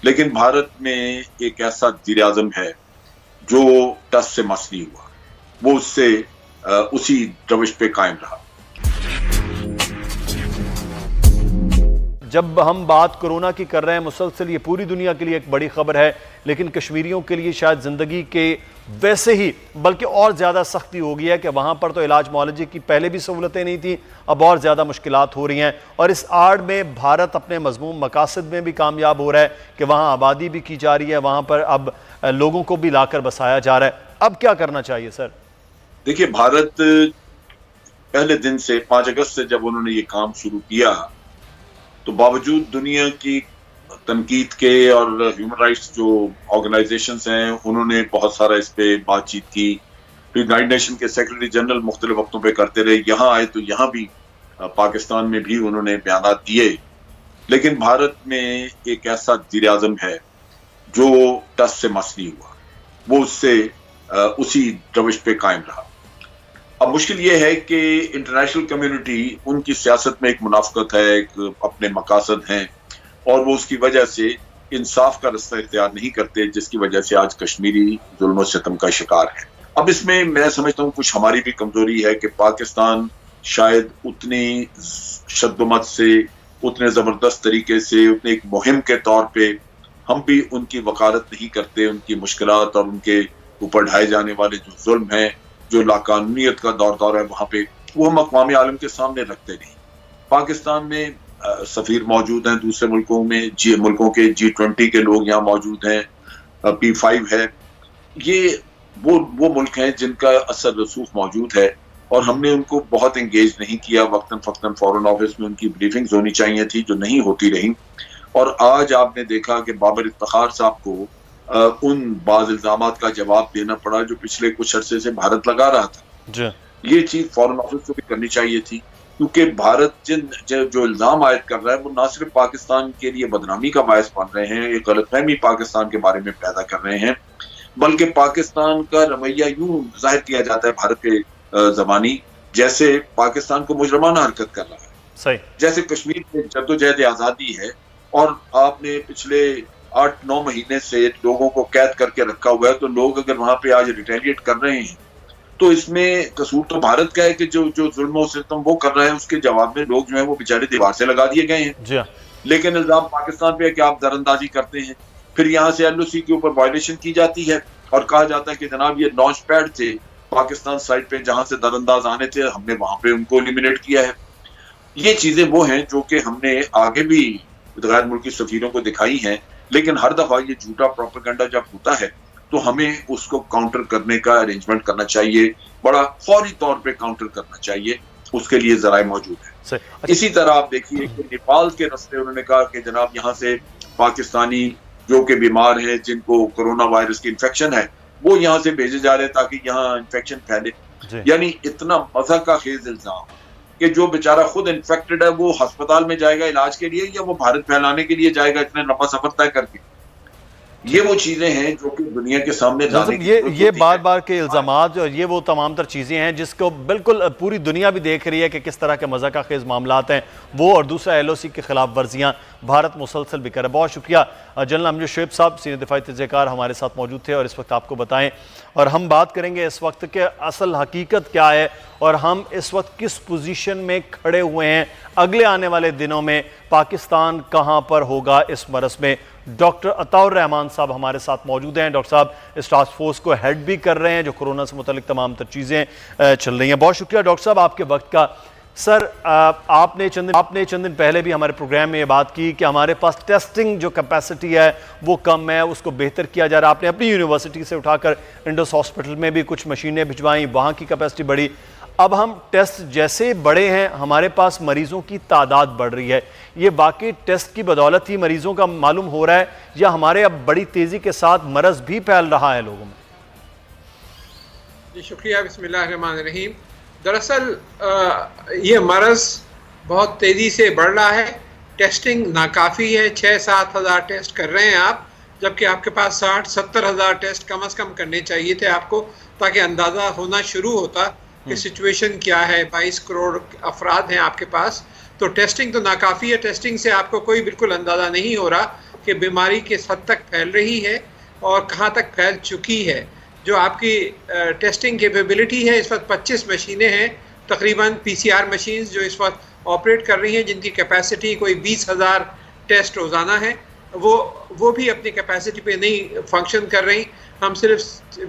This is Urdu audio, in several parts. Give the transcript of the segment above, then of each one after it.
لیکن بھارت میں ایک ایسا وزیر اعظم ہے جو ٹس سے مس نہیں ہوا، وہ اس سے اسی روش پہ قائم رہا۔ جب ہم بات کورونا کی کر رہے ہیں مسلسل، یہ پوری دنیا کے لیے ایک بڑی خبر ہے، لیکن کشمیریوں کے لیے شاید زندگی کے ویسے ہی بلکہ اور زیادہ سختی ہو گئی ہے کہ وہاں پر تو علاج معالجے کی پہلے بھی سہولتیں نہیں تھیں، اب اور زیادہ مشکلات ہو رہی ہیں، اور اس آڑ میں بھارت اپنے مضمون مقاصد میں بھی کامیاب ہو رہا ہے کہ وہاں آبادی بھی کی جا رہی ہے، وہاں پر اب لوگوں کو بھی لا کر بسایا جا رہا ہے۔ اب کیا کرنا چاہیے سر؟ دیکھیے، بھارت پہلے دن سے 5 اگست سے جب انہوں نے یہ کام شروع کیا تو باوجود دنیا کی تنقید کے اور ہیومن رائٹس جو آرگنائزیشنز ہیں انہوں نے بہت سارا اس پہ بات چیت کی، یونائیٹڈ نیشن کے سیکرٹری جنرل مختلف وقتوں پہ کرتے رہے، یہاں آئے تو یہاں بھی پاکستان میں بھی انہوں نے بیانات دیے، لیکن بھارت میں ایک ایسا وزیر اعظم ہے جو ٹس سے مس نہیں ہوا، وہ اس سے اسی روش پہ قائم رہا۔ اب مشکل یہ ہے کہ انٹرنیشنل کمیونٹی ان کی سیاست میں ایک منافقت ہے، ایک اپنے مقاصد ہیں، اور وہ اس کی وجہ سے انصاف کا رستہ اختیار نہیں کرتے، جس کی وجہ سے آج کشمیری ظلم و ستم کا شکار ہے۔ اب اس میں میں سمجھتا ہوں کچھ ہماری بھی کمزوری ہے کہ پاکستان شاید اتنی شدت سے، اتنے زبردست طریقے سے، اتنے ایک مہم کے طور پہ ہم بھی ان کی وقارت نہیں کرتے، ان کی مشکلات اور ان کے اوپر ڈھائے جانے والے جو ظلم ہیں، جو لاقانونیت کا دور ہے وہاں پہ، وہ ہم اقوام عالم کے سامنے رکھتے نہیں۔ پاکستان میں سفیر موجود ہیں دوسرے ملکوں میں، ملکوں کے G20 کے لوگ یہاں موجود ہیں، P5 ہے، یہ وہ ملک ہیں جن کا اثر رسوخ موجود ہے، اور ہم نے ان کو بہت انگیج نہیں کیا۔ وقتاً فوقتاً فورن آفس میں ان کی بریفنگز ہونی چاہیے تھی جو نہیں ہوتی رہیں، اور آج آپ نے دیکھا کہ بابر افتخار صاحب کو ان بعض الزامات کا جواب دینا پڑا جو پچھلے کچھ عرصے سے بھارت لگا رہا تھا۔ یہ چیز فورن آفس کو بھی کرنی چاہیے تھی، کیونکہ بھارت جو الزام عائد کر رہا ہے وہ نہ صرف پاکستان کے لیے بدنامی کا باعث بن رہے ہیں، ایک غلط فہمی پاکستان کے بارے میں پیدا کر رہے ہیں، بلکہ پاکستان کا رویہ یوں ظاہر کیا جاتا ہے بھارت کے زبانی جیسے پاکستان کو مجرمانہ حرکت کر رہا ہے، جیسے کشمیر میں جدوجہد آزادی ہے اور آپ نے پچھلے 8-9 مہینے سے لوگوں کو قید کر کے رکھا ہوا ہے، تو لوگ اگر وہاں پہ آج ریٹیلیٹ کر رہے ہیں تو اس میں قصور تو بھارت کا ہے کہ جو ظلم و ستم وہ کر رہے ہیں، اس کے جواب میں لوگ جو ہیں وہ بیچارے دیوار سے لگا دیے گئے ہیں۔ لیکن الزام پاکستان پہ ہے کہ آپ در اندازی کرتے ہیں، پھر یہاں سے LOC کے اوپر وائلیشن کی جاتی ہے اور کہا جاتا ہے کہ جناب یہ لانچ پیڈ تھے پاکستان سائٹ پہ جہاں سے در انداز آنے تھے، ہم نے وہاں پہ ان کو ایلیمینیٹ کیا ہے۔ یہ چیزیں وہ ہیں جو کہ ہم نے آگے بھی غیر ملکی سفیروں کو دکھائی ہیں، لیکن ہر دفعہ یہ جھوٹا پروپیگنڈا جب ہوتا ہے تو ہمیں اس کو کاؤنٹر کرنے کا ارینجمنٹ کرنا چاہیے، بڑا فوری طور پہ کاؤنٹر کرنا چاہیے، اس کے لیے ذرائع موجود ہیں۔ اسی طرح آپ دیکھیے کہ نیپال کے رستے انہوں نے کہا کہ جناب یہاں سے پاکستانی جو کہ بیمار ہیں، جن کو کرونا وائرس کی انفیکشن ہے، وہ یہاں سے بھیجے جا رہے تاکہ یہاں انفیکشن پھیلے۔ یعنی اتنا مزہ کا خیز الزام کہ جو بیچارہ خود انفیکٹڈ ہے وہ ہسپتال میں جائے گا علاج کے لیے یا وہ بھارت پھیلانے کے لیے جائے گا اتنے لمبا سفر طے کر کے۔ یہ وہ چیزیں ہیں جو کہ دنیا کے سامنے لانے کی ضرورت ہوتی ہے۔ یہ بار بار کے الزامات اور یہ وہ تمام تر چیزیں ہیں جس کو بالکل پوری دنیا بھی دیکھ رہی ہے کہ کس طرح کے مزہ کا خیز معاملات ہیں وہ، اور دوسرا LOC کے خلاف ورزیاں بھارت مسلسل بھی کر رہا ہے۔ بہت شکریہ جنرل امجد شعیب صاحب، سینئر دفاعی تجزیہ کار ہمارے ساتھ موجود تھے اور اس وقت آپ کو بتائیں، اور ہم بات کریں گے اس وقت کہ اصل حقیقت کیا ہے اور ہم اس وقت کس پوزیشن میں کھڑے ہوئے ہیں، اگلے آنے والے دنوں میں پاکستان کہاں پر ہوگا اس مرض میں۔ ڈاکٹر عطاء الرحمان صاحب ہمارے ساتھ موجود ہیں، ڈاکٹر صاحب اس ٹاسک فورس کو ہیڈ بھی کر رہے ہیں جو کورونا سے متعلق تمام تر چیزیں چل رہی ہیں۔ بہت شکریہ ڈاکٹر صاحب آپ کے وقت کا۔ سر، آپ نے چند دن پہلے بھی ہمارے پروگرام میں یہ بات کی کہ ہمارے پاس ٹیسٹنگ جو کیپیسٹی ہے وہ کم ہے، اس کو بہتر کیا جا رہا ہے۔ آپ نے اپنی یونیورسٹی سے اٹھا کر انڈس ہاسپٹل میں بھی کچھ مشینیں بھجوائیں، وہاں کی کیپیسٹی بڑھی۔ اب ہم ٹیسٹ جیسے بڑے ہیں ہمارے پاس مریضوں کی تعداد بڑھ رہی ہے، یہ واقعی ٹیسٹ کی بدولت ہی مریضوں کا معلوم ہو رہا ہے یا ہمارے اب بڑی تیزی کے ساتھ مرض بھی پھیل رہا ہے لوگوں میں؟ جی شکریہ، بسم اللہ الرحمن الرحیم۔ دراصل یہ مرض بہت تیزی سے بڑھ رہا ہے، ٹیسٹنگ ناکافی ہے، 6-7 ہزار ٹیسٹ کر رہے ہیں آپ، جبکہ آپ کے پاس 60-70 ہزار ٹیسٹ کم از کم کرنے چاہیے تھے آپ کو، تاکہ اندازہ ہونا شروع ہوتا کہ سچویشن کیا ہے۔ 22 کروڑ افراد ہیں آپ کے پاس، تو ٹیسٹنگ تو ناکافی ہے، ٹیسٹنگ سے آپ کو کوئی بالکل اندازہ نہیں ہو رہا کہ بیماری کس حد تک پھیل رہی ہے اور کہاں تک پھیل چکی ہے. جو آپ کی ٹیسٹنگ کیپیبلٹی ہے اس وقت 25 مشینیں ہیں تقریباً PCR مشینز جو اس وقت آپریٹ کر رہی ہیں جن کی کیپیسٹی کوئی 20,000 ٹیسٹ روزانہ ہے. وہ بھی اپنی کیپیسٹی پہ نہیں فنکشن کر رہی. ہم صرف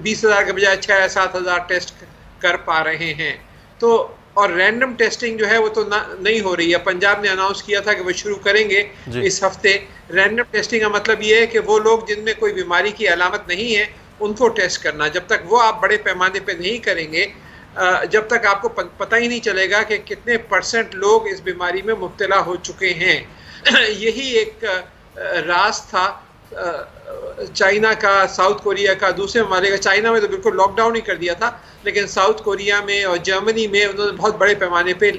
20,000 کے بجائے 6-7,000 ٹیسٹ کر پا رہے ہیں. تو اور رینڈم ٹیسٹنگ جو ہے وہ تو نہیں ہو رہی ہے. پنجاب نے اناؤنس کیا تھا کہ وہ شروع کریں گے اس ہفتے. رینڈم ٹیسٹنگ کا مطلب یہ ہے کہ وہ لوگ جن میں کوئی بیماری کی علامت نہیں ہے ان کو ٹیسٹ کرنا. جب تک وہ آپ بڑے پیمانے پہ نہیں کریں گے جب تک آپ کو پتہ ہی نہیں چلے گا کہ کتنے % لوگ اس بیماری میں مبتلا ہو چکے ہیں. یہی ایک راز تھا چائنا کا، ساؤتھ کوریا کا، دوسرے ممالک کا. چائنا میں تو بالکل لاک ڈاؤن ہی کر دیا تھا، لیکن ساؤتھ کوریا میں اور جرمنی میں انہوں نے بہت بڑے پیمانے پہ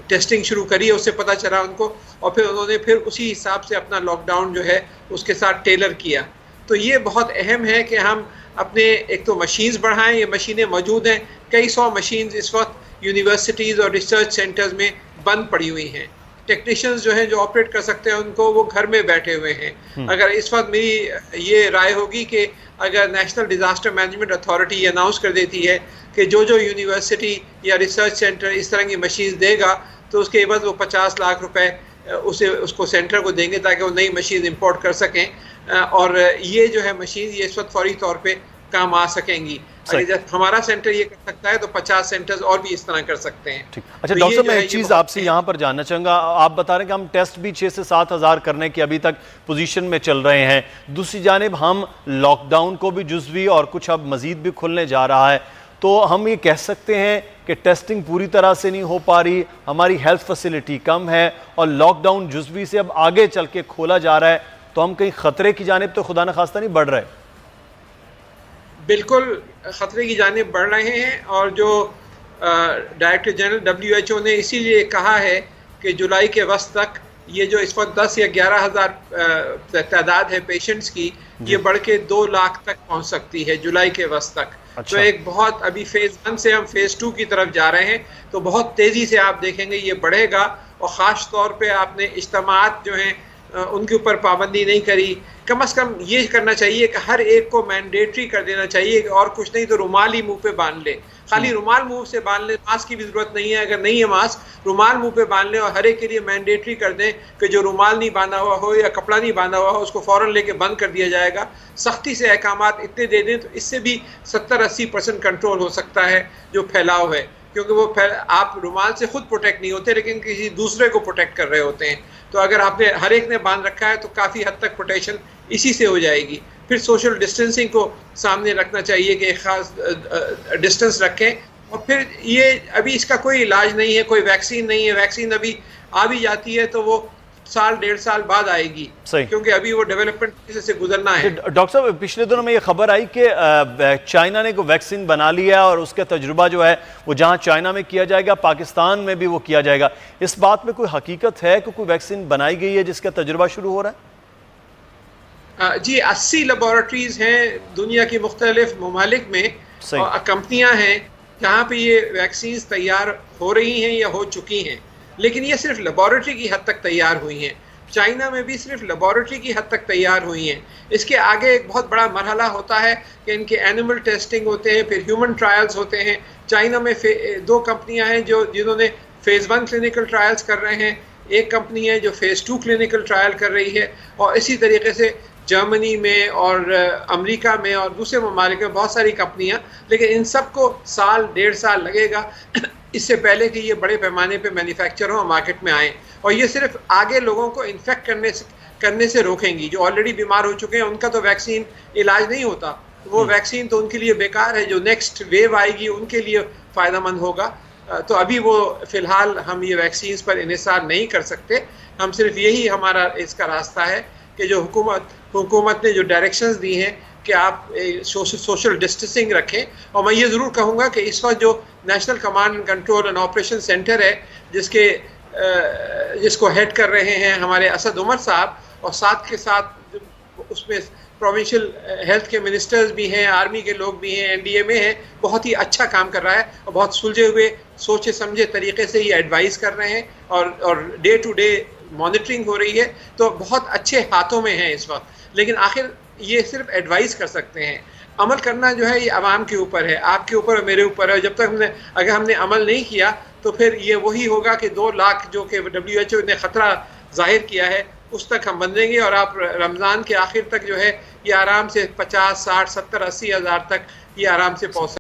ٹیسٹنگ شروع کری. اس سے پتہ چلا ان کو، اور پھر انہوں نے اسی حساب سے اپنا لاک ڈاؤن جو ہے اس کے ساتھ ٹیلر کیا. تو یہ بہت اہم ہے کہ ہم اپنے ایک تو مشینز بڑھائیں. یہ مشینیں موجود ہیں، کئی 100 مشینز اس وقت یونیورسٹیز اور ریسرچ سینٹرز میں بند پڑی ہوئی ہیں. ٹیکنیشینز جو ہیں جو آپریٹ کر سکتے ہیں ان کو وہ گھر میں بیٹھے ہوئے ہیں. اگر اس وقت میری یہ رائے ہوگی کہ اگر نیشنل ڈیزاسٹر مینجمنٹ اتھارٹی یہ اناؤنس کر دیتی ہے کہ جو یونیورسٹی یا ریسرچ سینٹر اس طرح کی مشینز دے گا تو اس کے عوض وہ 50 لاکھ روپے اس کو سینٹر کو دیں گے تاکہ وہ نئی مشین امپورٹ کر سکیں. اور یہ جو ہے مشین یہ اس وقت فوری طور پہ کام آ سکیں گی. جب ہمارا سینٹر یہ کر سکتا ہے تو 50 سینٹرز اور بھی اس طرح کر سکتے ہیں. اچھا ڈاکٹر صاحب، میں ایک چیز آپ سے یہاں پر جاننا چاہوں گا. آپ بتا رہے ہیں کہ ہم ٹیسٹ بھی 6 سے 7 ہزار کرنے کی ابھی تک پوزیشن میں چل رہے ہیں. دوسری جانب ہم لاک ڈاؤن کو بھی جزوی اور کچھ اب مزید بھی کھلنے جا رہا ہے، تو ہم یہ کہہ سکتے ہیں کہ ٹیسٹنگ پوری طرح سے نہیں ہو پا رہی، ہماری ہیلتھ فیسلٹی کم ہے اور لاک ڈاؤن جزوی سے اب آگے چل کے کھولا جا رہا ہے، تو ہم کہیں خطرے کی جانب تو خدا نخواستہ نہیں بڑھ رہے؟ بالکل خطرے کی جانب بڑھ رہے ہیں. اور جو ڈائریکٹر جنرل WHO نے اسی لیے کہا ہے کہ جولائی کے وسط تک یہ جو اس وقت 10 یا 11 ہزار تعداد ہے پیشنٹس کی، یہ بڑھ کے 2 لاکھ تک پہنچ سکتی ہے جولائی کے وسط تک. تو ایک بہت ابھی فیز 1 سے ہم فیز 2 کی طرف جا رہے ہیں، تو بہت تیزی سے آپ دیکھیں گے یہ بڑھے گا. اور خاص طور پہ آپ نے اجتماعات جو ہیں ان کے اوپر پابندی نہیں کری. کم از کم یہ کرنا چاہیے کہ ہر ایک کو مینڈیٹری کر دینا چاہیے کہ اور کچھ نہیں تو رومال ہی منہ پہ باندھ لے. خالی رومال منہ سے باندھ لے، ماسک کی بھی ضرورت نہیں ہے. اگر نہیں ہے ماسک، رومال منہ پہ باندھ لے اور ہر ایک کے لیے مینڈیٹری کر دیں کہ جو رومال نہیں باندھا ہوا ہو یا کپڑا نہیں باندھا ہوا ہو اس کو فوراً لے کے بند کر دیا جائے گا. سختی سے احکامات اتنے دے دیں تو اس سے بھی 70-80% کنٹرول ہو سکتا ہے جو پھیلاؤ ہے. کیونکہ وہ آپ رومال سے خود پروٹیکٹ نہیں ہوتے لیکن کسی دوسرے کو پروٹیکٹ کر رہے ہوتے ہیں. تو اگر آپ نے ہر ایک نے باندھ رکھا ہے تو کافی حد تک پروٹیکشن اسی سے ہو جائے گی. پھر سوشل ڈسٹینسنگ کو سامنے رکھنا چاہیے کہ ایک خاص ڈسٹینس رکھیں. اور پھر یہ ابھی اس کا کوئی علاج نہیں ہے، کوئی ویکسین نہیں ہے. ویکسین ابھی آ بھی جاتی ہے تو وہ 1.5 سال بعد آئے گی، کیونکہ ابھی وہ ڈیولپمنٹ سے گزرنا ہے. ڈاکٹر صاحب، پچھلے دنوں میں یہ خبر آئی کہ چائنا نے کوئی ویکسین بنا لیا ہے اور اس کا تجربہ جو ہے وہ جہاں چائنا میں کیا جائے گا پاکستان میں بھی وہ کیا جائے گا. اس بات میں کوئی حقیقت ہے کہ کوئی ویکسین بنائی گئی ہے جس کا تجربہ شروع ہو رہا ہے؟ جی 80 لیبارٹریز ہیں دنیا کی مختلف ممالک میں، کمپنیاں ہیں جہاں پہ یہ ویکسینز تیار ہو رہی ہیں یا ہو چکی ہیں. لیکن یہ صرف لیبارٹری کی حد تک تیار ہوئی ہیں. چائنا میں بھی صرف لیبارٹری کی حد تک تیار ہوئی ہیں. اس کے آگے ایک بہت بڑا مرحلہ ہوتا ہے کہ ان کے اینیمل ٹیسٹنگ ہوتے ہیں، پھر ہیومن ٹرائلز ہوتے ہیں. چائنا میں 2 کمپنیاں ہیں جنہوں نے فیز 1 کلینکل ٹرائلز کر رہے ہیں، ایک کمپنی ہے جو فیز 2 کلینکل ٹرائل کر رہی ہے. اور اسی طریقے سے جرمنی میں اور امریکہ میں اور دوسرے ممالک میں بہت ساری کمپنیاں. لیکن ان سب کو 1.5 سال لگے گا اس سے پہلے کہ یہ بڑے پیمانے پہ مینوفیکچر ہوں مارکیٹ میں آئیں. اور یہ صرف آگے لوگوں کو انفیکٹ کرنے سے روکیں گی. جو آلریڈی بیمار ہو چکے ہیں ان کا تو ویکسین علاج نہیں ہوتا، وہ ویکسین تو ان کے لیے بیکار ہے. جو نیکسٹ ویو آئے گی ان کے لیے فائدہ مند ہوگا. تو ابھی وہ فی الحال ہم یہ ویکسینز پر انحصار نہیں کر سکتے. ہم صرف یہی ہمارا اس کا راستہ ہے کہ جو حکومت نے جو ڈائریکشنز دی ہیں کہ آپ سوشل ڈسٹینسنگ رکھیں. اور میں یہ ضرور کہوں گا کہ اس وقت جو national command and control and operation centre ہے جس کو ہیڈ کر رہے ہیں ہمارے اسد عمر صاحب، اور ساتھ کے ساتھ اس میں پروونشل ہیلتھ کے منسٹرز بھی ہیں، آرمی کے لوگ بھی ہیں، NDMA ہیں، بہت ہی اچھا کام کر رہا ہے اور بہت سلجھے ہوئے سوچے سمجھے طریقے سے یہ ایڈوائز کر رہے ہیں اور ڈے ٹو ڈے مانیٹرنگ ہو رہی ہے تو بہت اچھے ہاتھوں میں ہیں اس وقت. لیکن آخر یہ صرف ایڈوائز کر سکتے ہیں, عمل کرنا جو ہے یہ عوام کے اوپر ہے, آپ کے اوپر اور میرے اوپر ہے. جب تک اگر ہم نے عمل نہیں کیا تو پھر یہ وہی ہوگا کہ 2 لاکھ جو کہ WHO نے خطرہ ظاہر کیا ہے اس تک ہم بندیں گے, اور آپ رمضان کے آخر تک جو ہے یہ آرام سے 50, 60, 70, 80 ہزار تک یہ آرام سے پہنچ